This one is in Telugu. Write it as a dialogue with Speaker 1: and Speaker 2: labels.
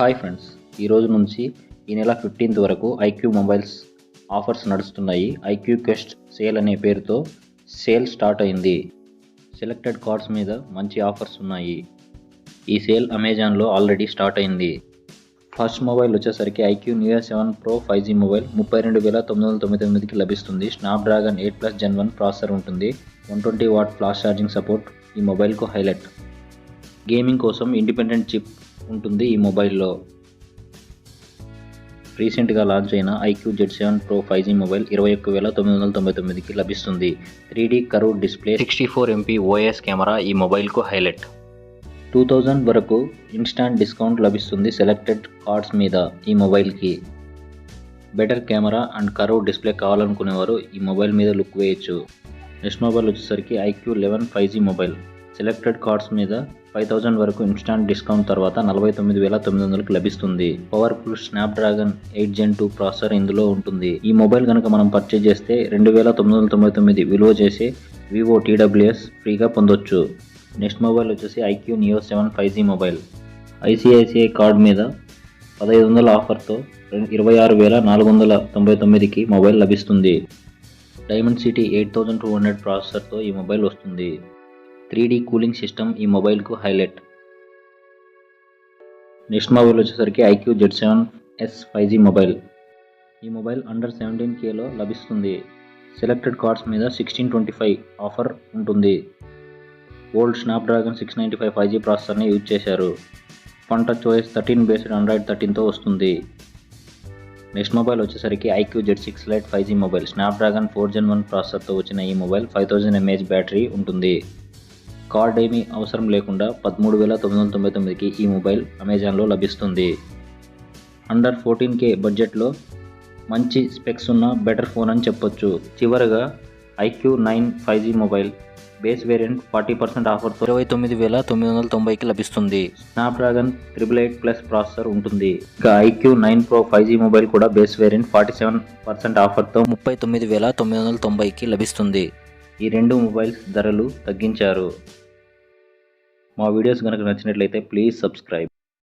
Speaker 1: హాయ్ ఫ్రెండ్స్, ఈరోజు నుంచి ఈ నెల 15th వరకు iQOO మొబైల్స్ ఆఫర్స్ నడుస్తున్నాయి. iQOO క్వెస్ట్ సేల్ అనే పేరుతో సేల్ స్టార్ట్ అయింది. సెలెక్టెడ్ కార్డ్స్ మీద మంచి ఆఫర్స్ ఉన్నాయి. ఈ సేల్ అమెజాన్లో ఆల్రెడీ స్టార్ట్ అయింది. ఫస్ట్ మొబైల్ వచ్చేసరికి iQOO Neo 7 Pro 5G mobile 32,999కి లభిస్తుంది. స్నాప్డ్రాగన్ 8+ Gen 1 ప్రాసెసర్ ఉంటుంది. 120W ఫాస్ట్ ఛార్జింగ్ సపోర్ట్ ఈ మొబైల్కు హైలైట్. గేమింగ్ కోసం ఇండిపెండెంట్ చిప్ ఉంటుంది ఈ మొబైల్లో. రీసెంట్గా లాంచ్ అయిన iQOO Z7 Pro 5G mobile 21,999కి లభిస్తుంది. 3D curve display, 64MP OIS camera ఈ మొబైల్కు హైలైట్. 2000 వరకు ఇన్స్టాంట్ డిస్కౌంట్ లభిస్తుంది సెలెక్టెడ్ కార్డ్స్ మీద ఈ మొబైల్కి. Better camera and curve display కావాలనుకునేవారు ఈ మొబైల్ మీద లుక్ వేయచ్చు. నెక్స్ట్ మొబైల్ వచ్చేసరికి iQOO 11 5G mobile. Selected cards మీద 5000 వరకు ఇన్స్టాంట్ డిస్కౌంట్ తర్వాత 49,900కి లభిస్తుంది. పవర్ఫుల్ స్నాప్డ్రాగన్ 8 Gen 2 ప్రాసెసర్ ఇందులో ఉంటుంది. ఈ మొబైల్ కనుక మనం పర్చేజ్ చేస్తే 2,999 విలువ చేసి వివో TWS ఫ్రీగా పొందొచ్చు. నెక్స్ట్ మొబైల్ వచ్చేసి iQOO Neo 7 5G mobile. ICICI card మీద 1500 ఆఫర్తో 26,499కి మొబైల్ లభిస్తుంది. డైమండ్ సిటీ 8200 ప్రాసెసర్తో ఈ మొబైల్ వస్తుంది. 3D కూలింగ్ సిస్టమ్ ఈ మొబైల్కు హైలైట్. నెక్స్ట్ మొబైల్ వచ్చేసరికి iQOO Z7S 5G మొబైల్. ఈ మొబైల్ అండర్ 17Kలో లభిస్తుంది. సెలెక్టెడ్ కార్డ్స్ మీద 1625 ఆఫర్ ఉంటుంది. ఓల్డ్ స్నాప్డ్రాగన్ 695 5G ప్రాసెసర్ని యూజ్ చేశారు. Fun touch OS 13 based Android 13తో వస్తుంది. నెక్స్ట్ మొబైల్ వచ్చేసరికి iQOO Z6 Lite 5G mobile. Snapdragon 4 Gen 1 ప్రాసెసర్తో వచ్చిన ఈ మొబైల్ 5000 mAh బ్యాటరీ ఉంటుంది. కార్డ్ ఏమీ అవసరం లేకుండా 13,999కి ఈ మొబైల్ అమెజాన్లో లభిస్తుంది. అండర్ 14K బడ్జెట్లో మంచి స్పెక్స్ ఉన్న బెటర్ ఫోన్ అని చెప్పొచ్చు. చివరగా iQOO 9 5G mobile base variant 40% ఆఫర్తో 29,990కి లభిస్తుంది. స్నాప్డ్రాగన్ 888+ ప్రాసెసర్ ఉంటుంది. ఇక iQOO 9 Pro 5G మొబైల్ కూడా బేస్ వేరియంట్ 47% ఆఫర్తో 39,990కి లభిస్తుంది. ఈ రెండు మొబైల్స్ ధరలు తగ్గించారు. మా వీడియోస్ కనుక నచ్చినట్లయితే ప్లీజ్ సబ్స్క్రైబ్.